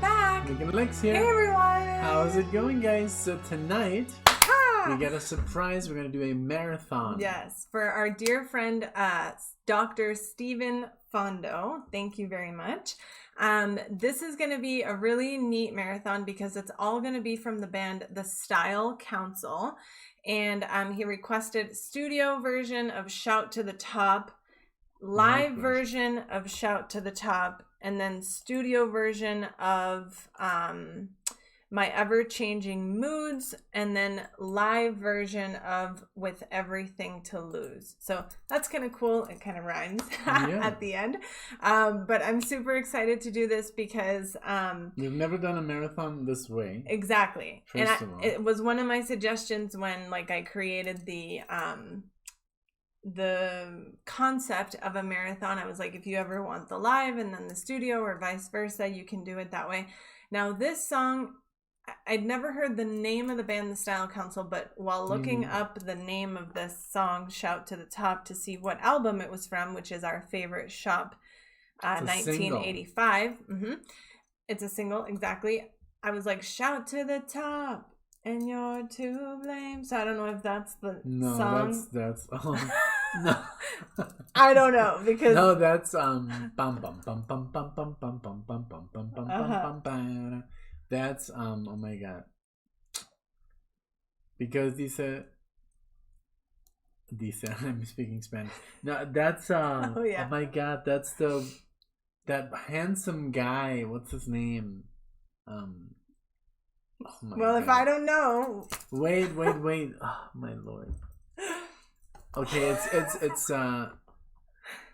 welcome back. NicknLex here. Hey everyone. How's it going, guys? So tonight we got a surprise. We're gonna do a marathon. Yes, for our dear friend Dr. Stephen Fondo. Thank you very much. This is going to be a really neat marathon because it's all going to be from the band The Style Council, and he requested studio version of Shout to the Top, live version of Shout to the Top, and then studio version of My Ever-Changing Moods, and then live version of With Everything to Lose. So that's kind of cool. It kind of rhymes at the end. But I'm super excited to do this because we've never done a marathon this way. Exactly. It was one of my suggestions when I created the concept of a marathon. I was like, if you ever want the live and then the studio or vice versa, you can do it that way. Now this song, I'd never heard the name of the band, The Style Council, but while looking up the name of this song, Shout to the Top, to see what album it was from, which is our favorite shop, 1985. It's a single, exactly. I was like, shout to the top, and you're to blame. So I don't know if that's the song. That's no. I don't know because no, that's bum bum bum bum bum bum bum bum bum bum bum bum bum bum. That's oh my god, because these I'm speaking Spanish. No, that's oh my god, that's that handsome guy. What's his name? Oh my god. If I don't know, wait. Oh my lord. Okay, it's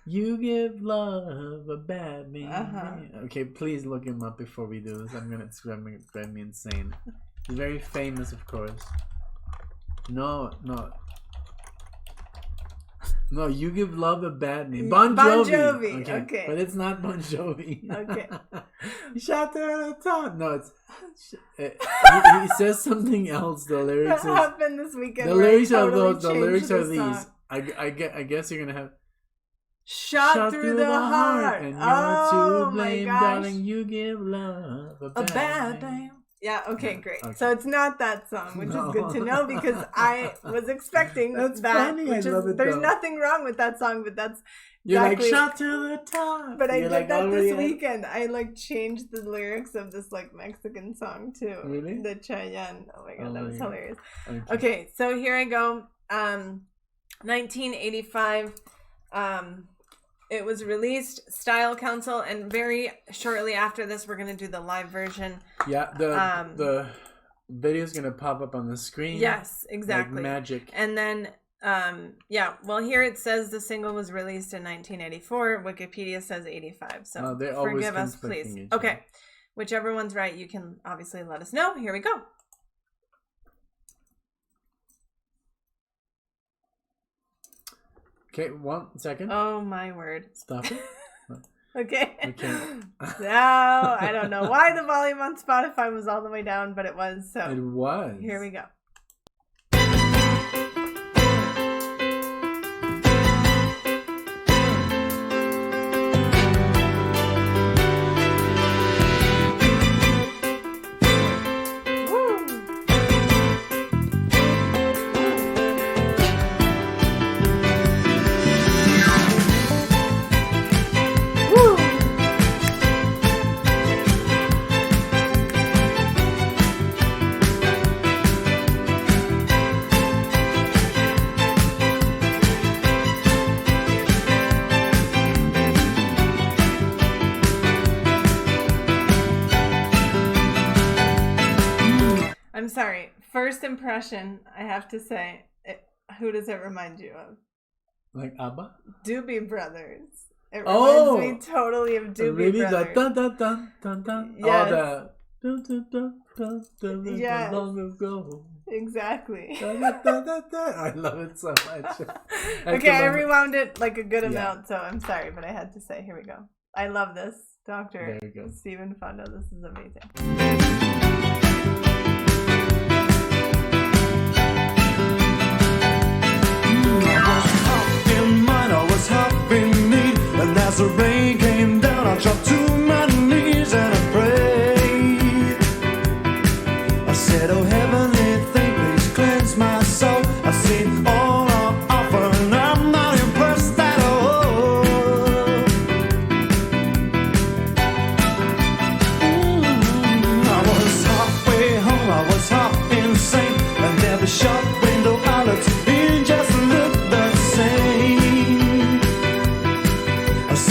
You Give Love a Bad Name. Okay, please look him up before we do this. It's gonna drive me insane. He's very famous, of course. No, You Give Love a Bad Name. Bon Jovi. Okay. But it's not Bon Jovi. Okay. Shout to the top. No, it's he says something else. The lyrics what happened this weekend? The lyrics are these. I guess you're gonna have Shot through the heart, and you're to blame, darling. You give love a bad name. Yeah, okay, great. Okay. So it's not that song, which is good to know because I was expecting that's that. Funny. I love it, there's nothing wrong with that song, but that's you're exactly, like shot to the top. But I did that this weekend. I changed the lyrics of this Mexican song too. Really? The Cheyenne. Oh my god, that was hilarious. Okay, so here I go. 1985. It was released, Style Council, and very shortly after this, we're going to do the live version. Yeah, the video is going to pop up on the screen. Yes, exactly. Like magic. And then, here it says the single was released in 1984. Wikipedia says 85. So forgive us, please. Okay, whichever one's right, you can obviously let us know. Here we go. Okay, 1 second. Oh my word. Stop it. Okay. Now, I don't know why the volume on Spotify was all the way down, but it was. So it was. Here we go. I'm sorry. First impression, I have to say, who does it remind you of? Like ABBA? Doobie Brothers. It reminds me totally of Doobie really? Brothers. Dun, dun, dun, dun, dun. Yes. Dun, dun, dun, dun, dun, yes. Long ago. Exactly. Dun, dun, dun, dun, dun. I love it so much. Okay, I rewound it a good amount, so I'm sorry, but I had to say, here we go. I love this. Dr. Stephen Fondo. This is amazing. I was half in need, and as the rain came down, I dropped to my knees and I prayed.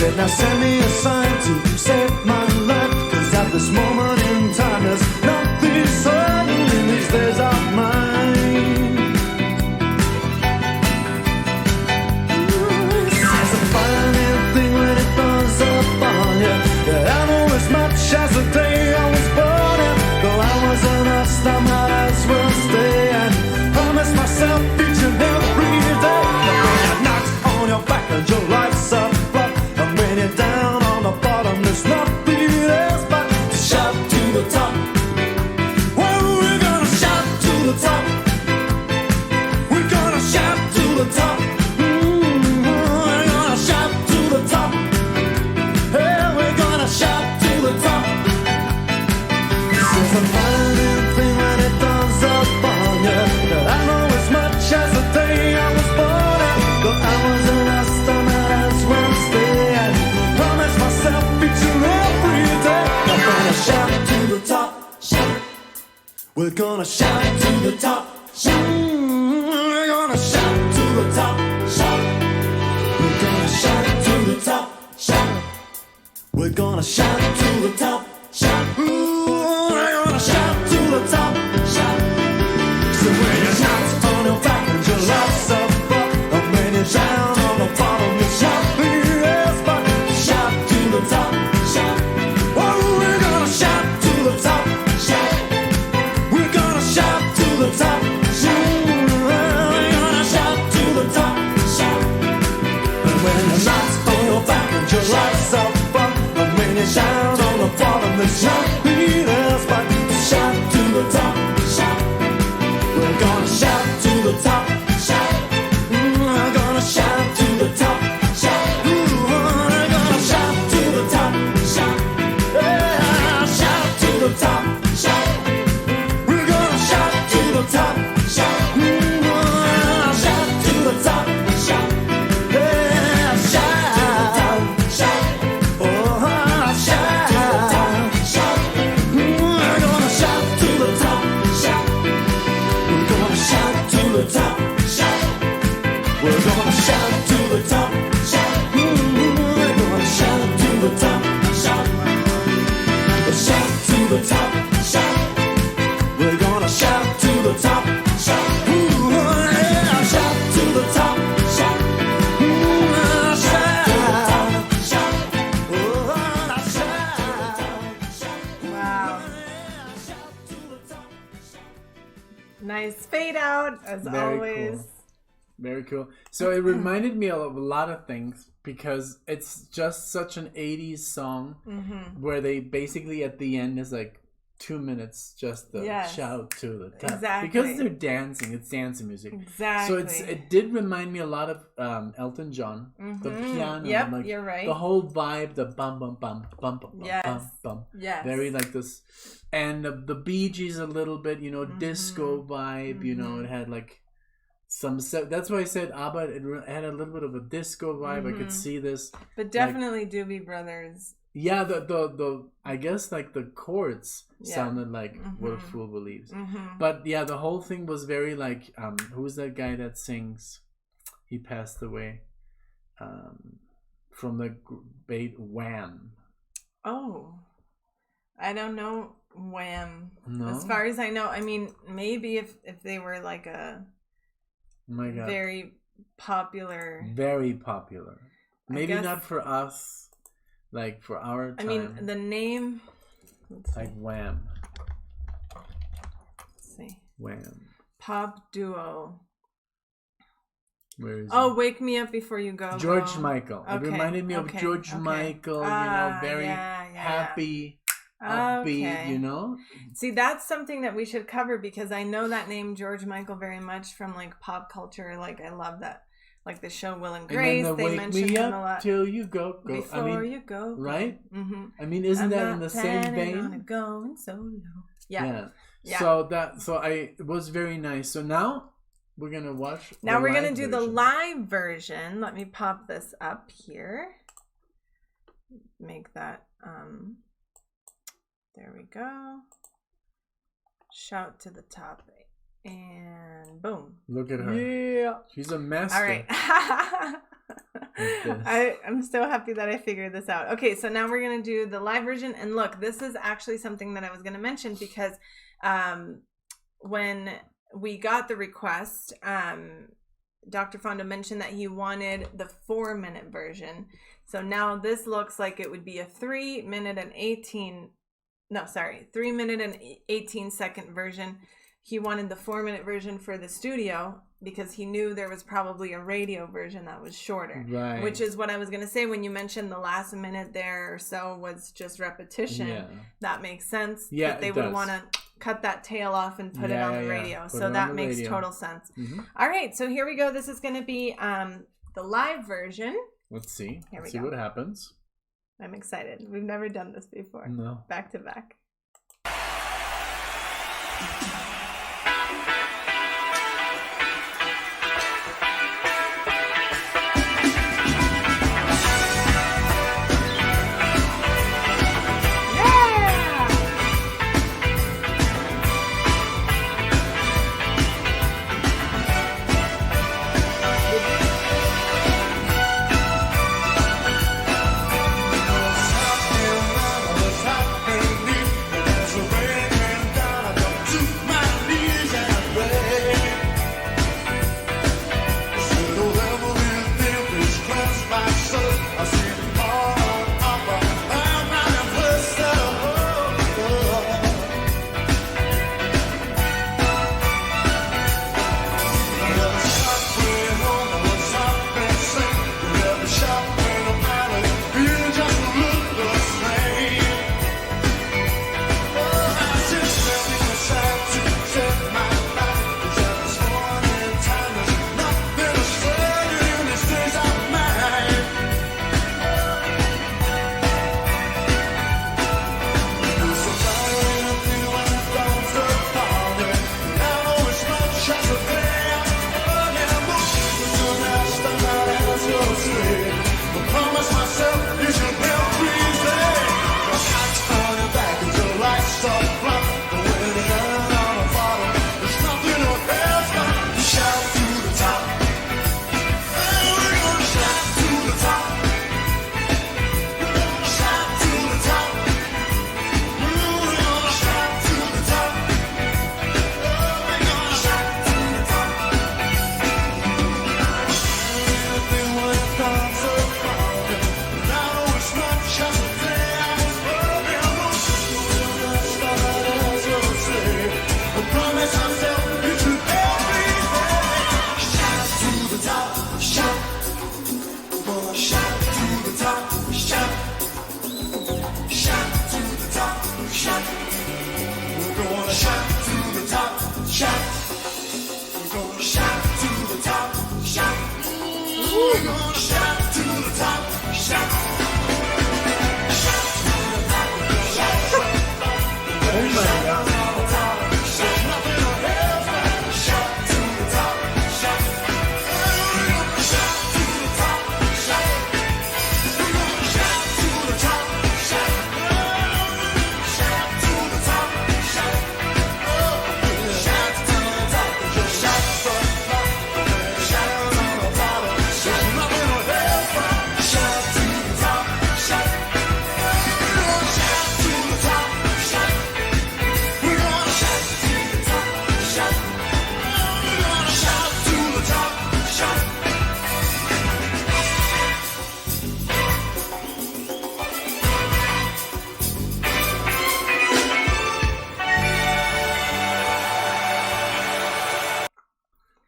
said, now send me a sign to save my life, 'cause at this moment in time there's nothing certain in these days of mine. It's a funny thing when it does up on you. Yeah, I know as much as the day I was born in. Though I wasn't lost, I might as well stay and promise myself each and every day. But when you're knocked on your back and your life's up, and when you're down on the bottom, there's nothing else but to shout to the top. Well, we're gonna shout to the top. We're gonna shout to the top. We're gonna shout to the top. Hey, we're gonna shout to the top. It's a funny thing when it does up on you. I know as much as the day I was born in. Though I wasn't lost, I might as well stay and promise myself each and every day. I'm gonna shout to the top, shout. We're gonna shout to the top, shout. We're gonna shout to the top, shout. We're gonna shout to the top, shout. We're gonna shout to the top, shout. We're gonna shout to the top, shout. So when you're knocked on your back and your life's up, and when you're down on the bottom, you shout the yes, but shout to the top, shout. Oh, we're gonna shout to the top, shout. We're gonna shout to the top, shout. We're gonna shout to the top, shout. And when you're knocked on your back and your life's up, and when you're down on the bottom, then shout the yes, but shout to the top, shout. We're gonna shout to the top, shout. We're gonna shout to the top, shout. We're gonna shout to the top, shout. Yeah, shout to the top, shout. We're gonna shout to the top, shout. Shout to the top, shout. Yeah, shout, shout. Oh, shout, shout. We're gonna shout to the top, shout. We're gonna shout to the top, shout. We're gonna shout to the top, shout. We're gonna shout to the top, shout. Shout to the top, shout. We're gonna shout to the top, shout. Yeah, shout to the top, shout. Shout, shout. Oh, shout. Wow. Nice fade out as Very always. cool. Very cool. So it reminded me of a lot of things because it's just such an 80s song where they basically at the end is like 2 minutes just the Yes. shout to the top. Exactly. Because they're dancing, it's dancing music. Exactly. So it did remind me a lot of Elton John. The piano. Yep, like, you're right. The whole vibe, the bum bum bum bum bum Yes. bum bum. Yes. Very like this. And the Bee Gees a little bit, you know, disco vibe, you know, it had like some that's why I said ABBA, it had a little bit of a disco vibe. I could see this. But definitely Doobie Brothers. Yeah, the I guess like the chords Yeah. sounded like What a Fool Believes. But yeah, the whole thing was very like who's that guy that sings? He passed away. From the bait Wham. Oh. I don't know Wham. No? As far as I know, I mean, maybe if they were like a Oh my god. very popular. Very popular. Maybe guess- not for us, like for our time. I mean, the name. Let's like Wham. see. Wham. Pop duo. Where is Oh, Wake Me Up Before You Go. George Go. Michael. It Okay, reminded me of okay, George okay. Michael, you know, very yeah. happy, upbeat, Okay. you know? See, that's something that we should cover because I know that name George Michael very much from like pop culture. Like I love that, like the show Will and Grace. And then They Wake mentioned Me him a Up lot. Till You Go. Before I mean, you go, right? Mm-hmm. I mean, isn't that in the same On vein? going solo. Yeah. Yeah. So it was very nice. So now we're gonna watch. Now the we're gonna live do the version. live version. Let me pop this up here. Make that. There we go. Shout to the top, and boom. Look at her. Yeah. She's a master. All right. I'm so happy that I figured this out. Okay, so now we're going to do the live version. And look, this is actually something that I was going to mention because when we got the request, Dr. Fondo mentioned that he wanted the 4-minute version. So now this looks like it would be a 3 minute and 18-second version. He wanted the 4-minute version for the studio because he knew there was probably a radio version that was shorter. Right. Which is what I was going to say when you mentioned the last minute there or so was just repetition. Yeah. That makes sense. Yeah, that they would want to cut that tail off and put it on the radio. So that makes total sense. Mm-hmm. All right, so here we go. This is going to be the live version. Let's see. Let's see what happens. I'm excited. We've never done this before. No. Back to back.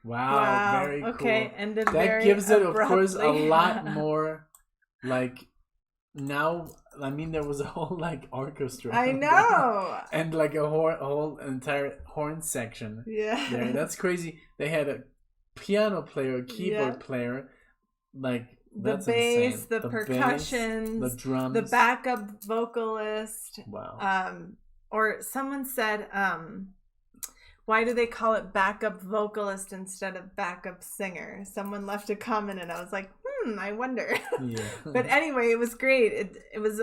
Wow, very cool. Okay, and that gives it, of course, a lot more, like, now, I mean, there was a whole, like, orchestra. I know! And, like, a whole entire horn section. Yeah. There. That's crazy. They had a piano player, a keyboard player, like, that's the bass, insane. the percussions, bass, the drums, the backup vocalist. Wow. Or someone said, why do they call it backup vocalist instead of backup singer? Someone left a comment and I was like, I wonder. Yeah. But anyway, it was great. It was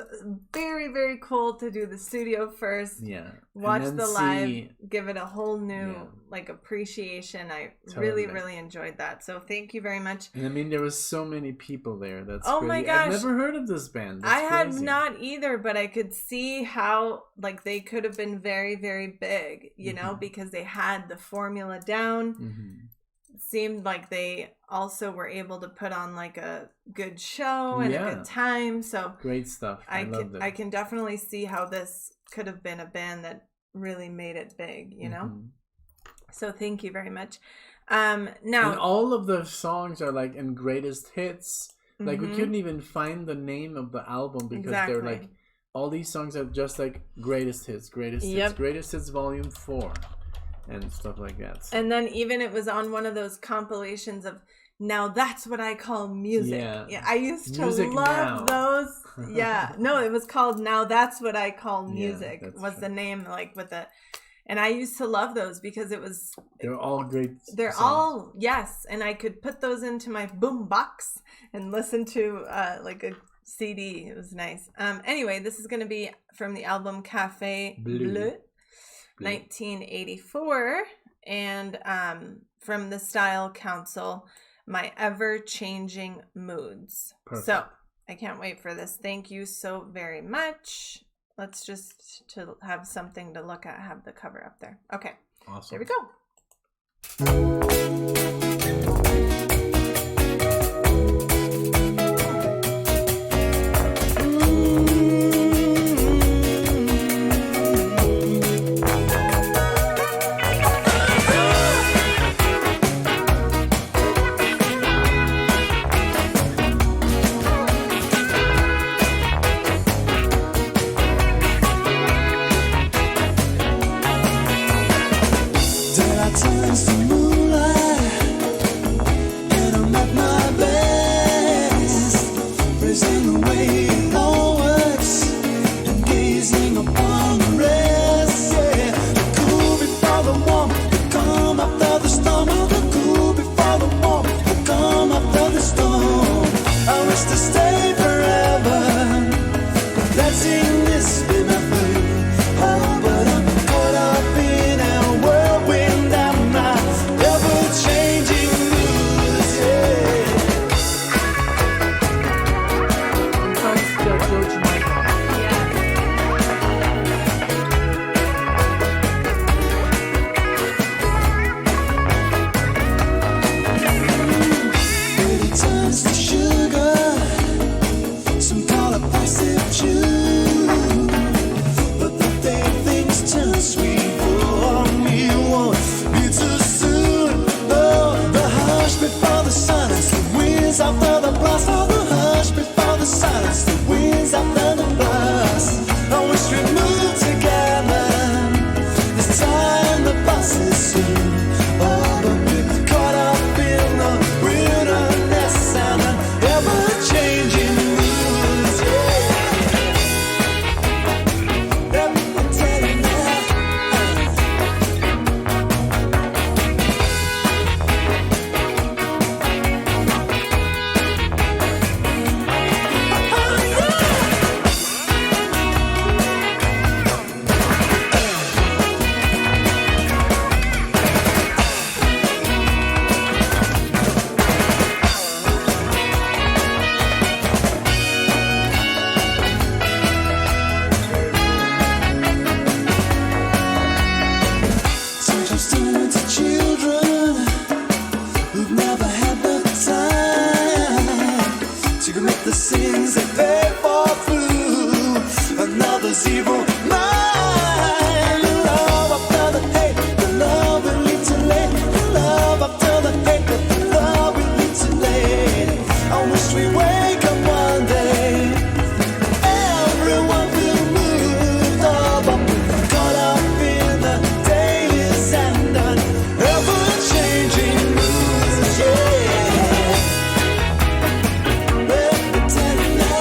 very, very cool to do the studio first. Yeah. Watch And the then live, give it a whole new Yeah. like appreciation. I Totally. really enjoyed that. So thank you very much. And I mean, there was so many people there. That's Oh crazy. my gosh. I've never heard of this band. That's I had crazy. not either, but I could see how like they could have been very, very big, you know, because they had the formula down. Mhm. Seemed like they also were able to put on like a good show and Yeah. a good time. So Great stuff. I loved it. I can definitely see how this could have been a band that really made it big, you know? Mhm. So thank you very much. And Now all of the songs are like in greatest hits. Like we Mhm. couldn't even find the name of the album because Exactly. they're like all these songs are just like greatest hits, greatest hits, Yep. greatest hits volume 4 and stuff like that. So, and then even it was on one of those compilations of now that's what I call music. Yeah. I used to Music love Now. those. Yeah. No, it was called Now That's What I Call Yeah, Music that's was true. the name like with the and I used to love those because it was they're all great. they're songs. all yes, and I could put those into my boom box and listen to like a CD. It was nice. Anyway, this is going to be from the album Café Bleu, 1984, and from the Style Council, My Ever Changing Moods. Perfect. So I can't wait for this. Thank you so very much. Let's just to have something to look at, have the cover up there. Okay, Awesome. there we go. Daylight turns to moonlight, and I'm at my best, raising the way onwards and gazing upon the rest. Yeah, the cool before the warm, the calm after the storm. The cool before the warm, the calm after the storm. I wish to stay forever, letting this be my fate. Oh, but I'm caught up in a whirlwind and my ever-changing moods. Yeah. Thanks to George Michael. It turns to sugar, some call it passive juice. But the day things turn sweet for me won't be too soon. Oh, the hush before the silence, the winds after the blast. Oh, the hush before the silence, the winds after the blast. I wish we moved together. This time the bus is soon. Oh, but we're caught up in the wilderness and an ever-changing moods. Yeah. Let me tell you now. Sometimes turn to children who've never had the time to commit the sins that they fall through. Another zero mind. The love after the hate, the love will lead to late. The love after the hate, but the love will lead to late. I wish we wake up one day. Everyone will move up, caught up in the days and an ever-changing moods. Yeah, let me tell you now.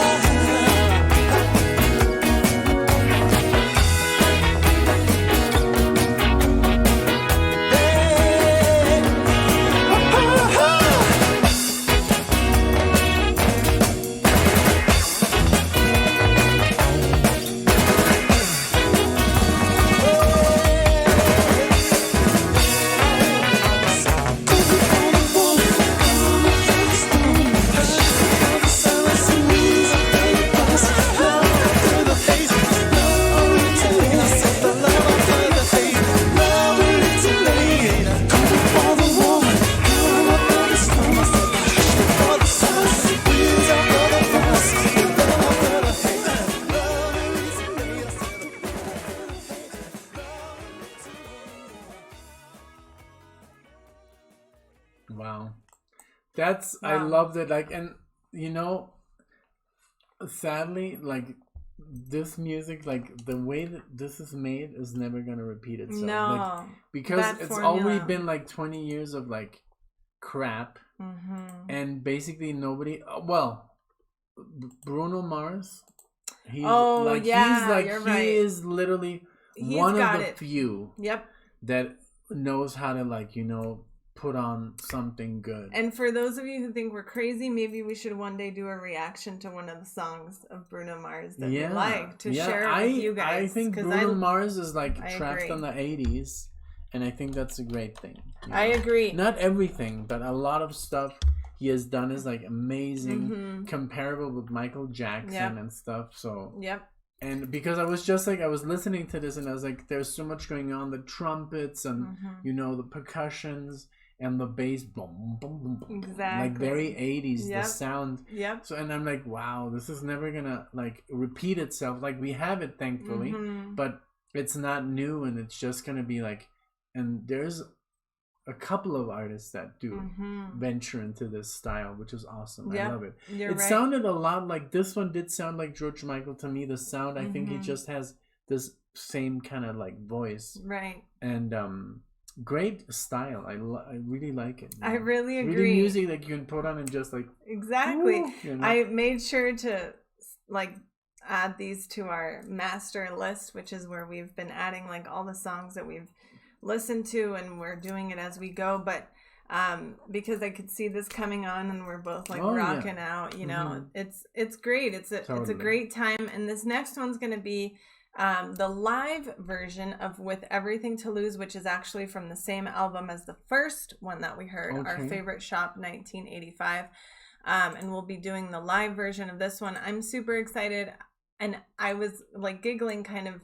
That's I Wow. loved it. Like, and you know, sadly, like this music, like the way that this is made, is never gonna repeat itself. No, like, because that it's formula. already been like 20 years of like crap, and basically nobody. Well, Bruno Mars. He's Oh, like yeah, he's like you're he right. is literally He's one of got the it. few Yep. that knows how to, like, you know, put on something good. And for those of you who think we're crazy, maybe we should one day do a reaction to one of the songs of Bruno Mars that we like to share it with you guys. I think 'cause Bruno Mars is like I trapped agree. on the 80s, and I think that's a great thing. you I know? agree. Not everything, but a lot of stuff he has done is like amazing, Mhm. comparable with Michael Jackson Yep. and stuff. So Yep. and because I was just like, I was listening to this and I was like, there's so much going on, the trumpets and Mhm. you know, the percussions and the bass, boom, boom, boom, boom, Exactly. like very 80s, Yep. the sound. Yep. So, and I'm like, wow, this is never gonna like repeat itself. Like we have it, thankfully, Mhm. but it's not new, and it's just gonna be like, and there's a couple of artists that do Mhm. venture into this style, which is awesome. Yep. I love it. You're It right. sounded a lot like this one did sound like George Michael to me. The sound, I think he Mhm. just has this same kind of like voice Right. and great style. I really like it. you I know? really agree. Really music that you can put on and just like Exactly. woo, you know? I made sure to like add these to our master list, which is where we've been adding like all the songs that we've listened to, and we're doing it as we go. But because I could see this coming on, and we're both like Oh, yeah. rocking out, you know, Mhm. it's great. It's a Totally. great time. And this next one's gonna be the live version of With Everything to Lose, which is actually from the same album as the first one that we heard, our Okay. favorite shop 1985. And we'll be doing the live version of this one. I'm super excited, and I was like giggling kind of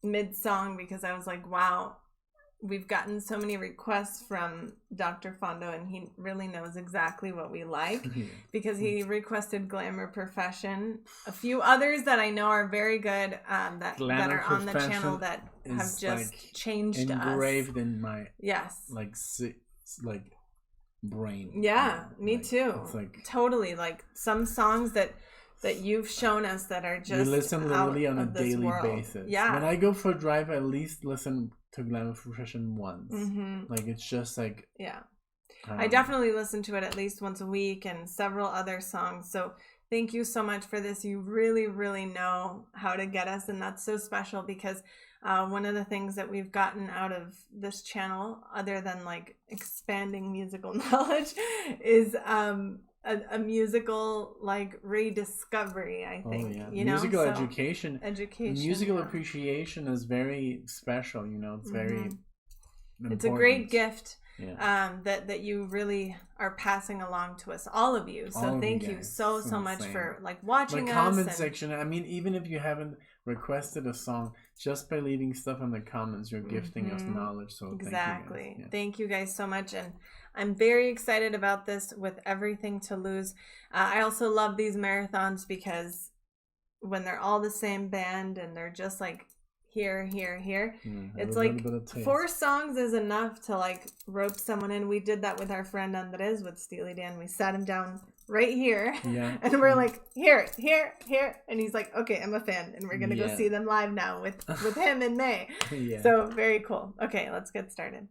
mid-song because I was like, wow, we've gotten so many requests from Dr. Fondo, and he really knows exactly what we like. Yeah. Because he requested Glamour Profession, a few others that I know are very good, that Glamour are on the Profession channel that have is, just like, changed us. engraved in my Yes. like brain. Yeah, you know? me Like, too. It's like Totally, like some songs that you've shown us that are just we listen literally out on a of this daily world. basis. Yeah. When I go for a drive, I at least listen to Glamour Profession once. Hmm. Like it's just like Yeah. don't I know. definitely listen to it at least once a week, and several other songs. So thank you so much for this. You really, really know how to get us, and that's so special because one of the things that we've gotten out of this channel, other than like expanding musical knowledge, is a musical like rediscovery. I think Oh yeah, you know, musical So, education. education, Musical yeah. appreciation is very special. You know, it's very. Mhm. It's a great important. gift. Yeah. That you really are passing along to us, all of you. So All of you thank you guys. so It's much insane. for like watching The us. comment and- section. I mean, even if you haven't requested a song, just by leaving stuff in the comments, you're gifting us Mhm. knowledge. So Exactly. Thank you guys. Thank you guys so much, and I'm very excited about this With Everything to Lose. I also love these marathons because when they're all the same band and they're just like here, Yeah, it's have a like little bit of taste. 4 songs is enough to like rope someone in. We did that with our friend Andres with Steely Dan. We sat him down right here, Yeah. and we're like, here, and he's like, okay, I'm a fan, and we're gonna go Yeah. see them live now with him in May. Yeah. So very cool. Okay, let's get started.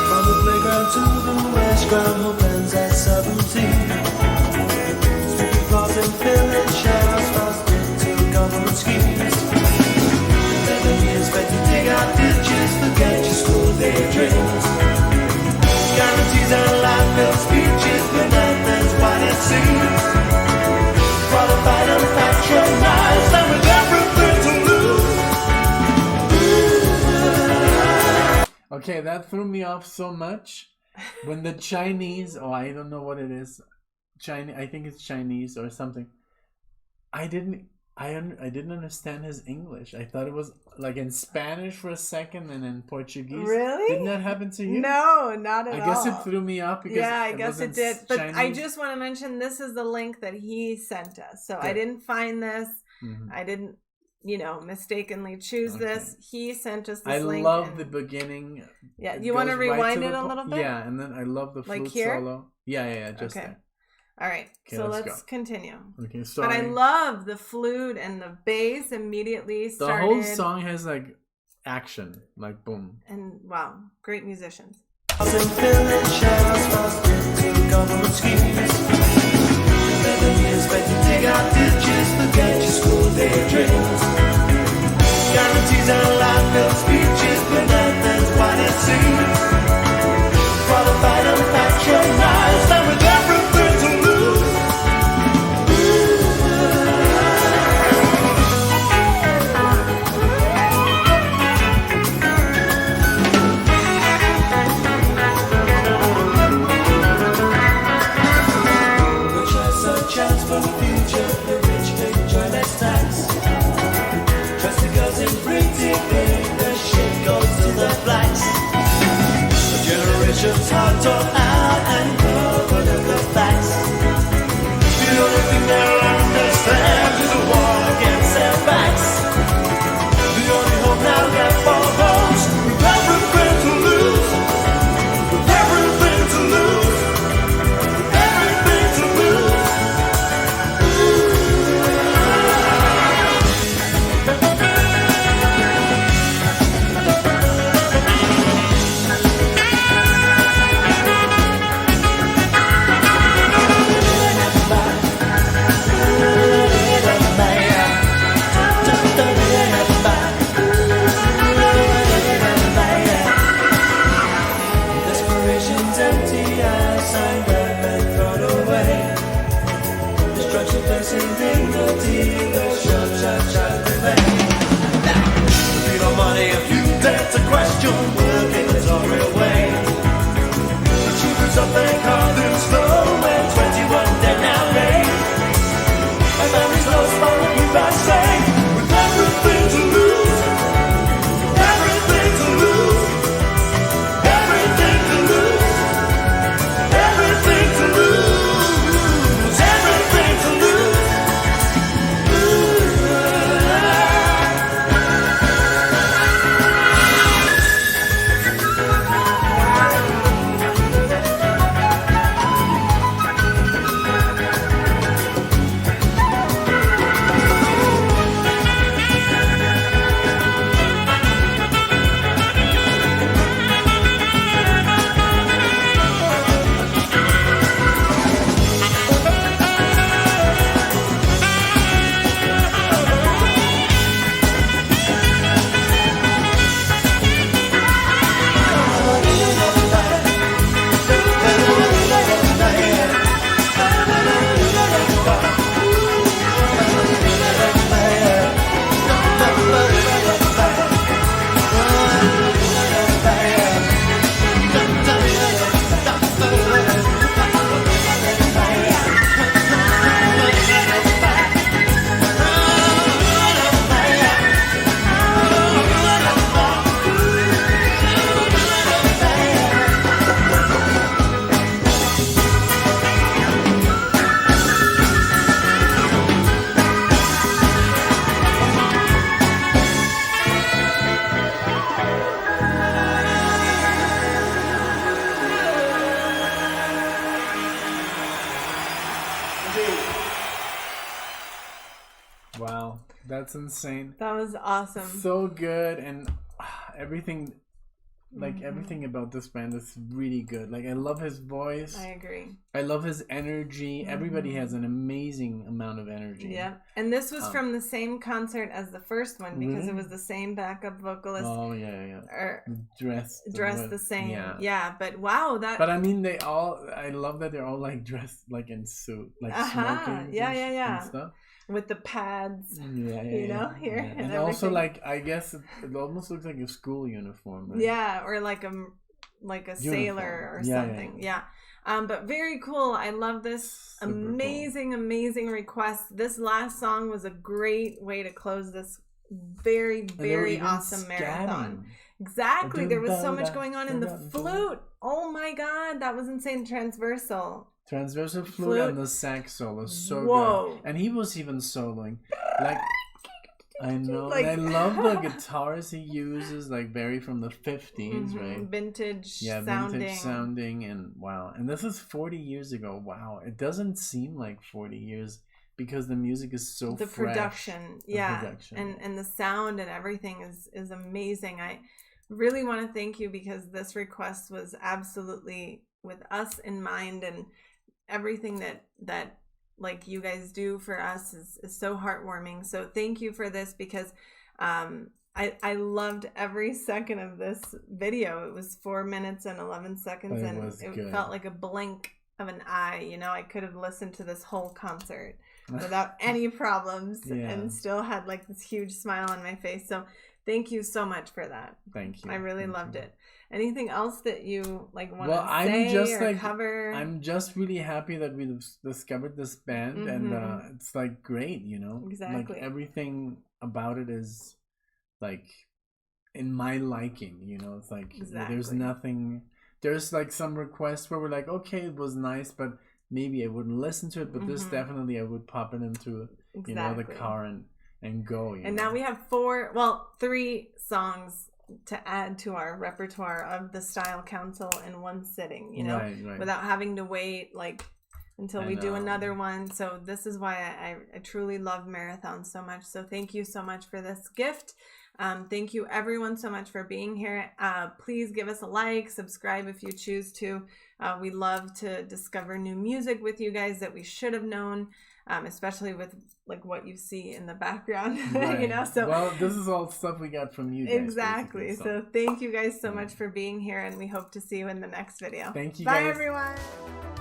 From the playground to the west ground, hope ends at 17. Sweeping floors and village shadows, fast into government schemes. 11 years back to dig out ditches, forget your school daydreams. Guarantees and life-filled speeches, but nothing's what it seems. Qualified and patronized, and with everything to lose. Okay, that threw me off so much when the Chinese, I don't know what it is, Chinese. I think it's Chinese or something. I didn't understand his English. I thought it was like in Spanish for a second and in Portuguese. Really? Didn't that happen to you? No, not at all. I guess it threw me off because I guess it did. But Chinese. I just want to mention this is the link that he sent us. So I didn't find this. Mm-hmm. I didn't, mistakenly choose this. He sent us this link. I love the beginning. Yeah, you want to rewind it a little bit? Yeah, and then I love the flute solo. Yeah, just there. All right, so let's continue. Okay, but I love the flute and the bass immediately started. The whole song has like action, like boom. And wow, great musicians. Guarantees our life built speeches, but nothing's what it seems. Qualified and patronized, and with everything to lose. The choice of chance for the future, the rich enjoy their stacks. Just because it's pretty big, the shit goes to the blacks. The generation's hard to out and covered in the facts. The only thing they'll understand is a war against their backs. The only hope now left for those with everything to lose. With everything to lose. With everything to lose. Desperation's empty, I signed up and thrown away. Destruction facing dignity, the shot delay. The beat on money, if you dare to question, working is our real way. The troopers up their carved in stone, and 21 dead now lay. My family's lost, follow me by say, with everything to lose, everything to lose. Everything to lose, everything to lose, everything to lose. Wow, that's insane. That was awesome. So good, and everything, like everything about this band is really good. Like I love his voice. I agree. I love his energy. Everybody has an amazing amount of energy. Yeah, and this was from the same concert as the first one because Really? it was the same backup vocalist. Oh yeah. Or Dressed the same. Yeah, but wow, that. But I mean, I love that they're all like dressed like in suit, like smoking. Yeah. And stuff. With the pads, here. And also like I guess it almost looks like a school uniform. Right? Yeah, or like a sailor or something. Yeah. But very cool. I love this. Super Amazing, amazing request. This last song was a great way to close this very, very awesome marathon. Exactly. There was so much going on in the flute. Oh my God, that was insane. Transversal flute and the sax solo, so good. And he was even soloing. Like, I know. Like, and I love the guitars he uses, like very from the 50s, right? Vintage sounding, and wow. And this is 40 years ago. Wow. It doesn't seem like 40 years because the music is so fresh. Production. And the sound and everything is amazing. I really want to thank you because this request was absolutely with us in mind, and everything that like you guys do for us is so heartwarming. So thank you for this, because I loved every second of this video. It was 4 minutes and 11 seconds, and it felt like a blink of an eye. You know, I could have listened to this whole concert without any problems and still had like this huge smile on my face. So thank you so much for that. Thank you. I really loved it. Anything else that you like want to say or cover? I'm just really happy that we discovered this band, and it's like great, you know. Exactly. Like everything about it is like in my liking, you know. It's like there's nothing. There's like some requests where we're like, okay, it was nice, but maybe I wouldn't listen to it. But this definitely I would pop it into you know, the car and go. And now we have 3 songs to add to our repertoire of the Style Council in one sitting, you know, right. without having to wait like until we do another one. So this is why I truly love marathons so much. So thank you so much for this gift. Thank you everyone so much for being here. Please give us a like, subscribe if you choose to. We love to discover new music with you guys that we should have known, especially with like what you see in the background, you know. So well, this is all stuff we got from you guys. Exactly. So thank you guys so much for being here, and we hope to see you in the next video. Thank you. Bye guys. everyone.